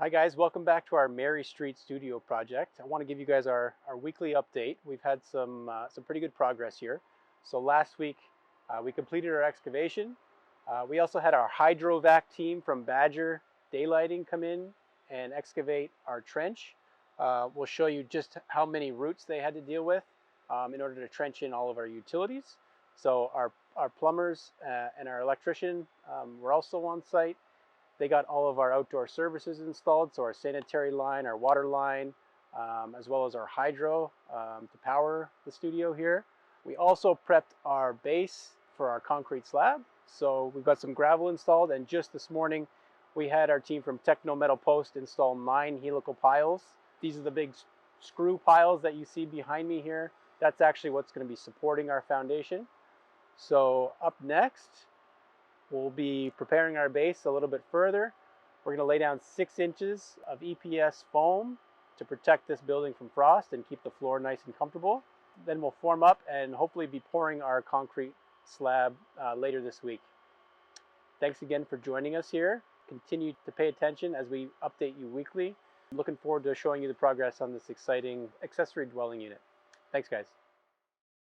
Hi guys, welcome back to our Mary Street Studio project. I want to give you guys our weekly update. We've had some pretty good progress here. So last week we completed our excavation. We also had our hydrovac team from Badger Daylighting come in and excavate our trench. We'll show you just how many roots they had to deal with in order to trench in all of our utilities. So our plumbers and our electrician were also on site. They got all of our outdoor services installed, so our sanitary line, our water line, as well as our hydro to power the studio here. We also prepped our base for our concrete slab. So we've got some gravel installed, and just this morning we had our team from Techno Metal Post install 9 helical piles. These are the big screw piles that you see behind me here. That's actually what's going to be supporting our foundation. So up next, we'll be preparing our base a little bit further. We're going to lay down 6 inches of EPS foam to protect this building from frost and keep the floor nice and comfortable. Then we'll form up and hopefully be pouring our concrete slab later this week. Thanks again for joining us here. Continue to pay attention as we update you weekly. I'm looking forward to showing you the progress on this exciting accessory dwelling unit. Thanks guys.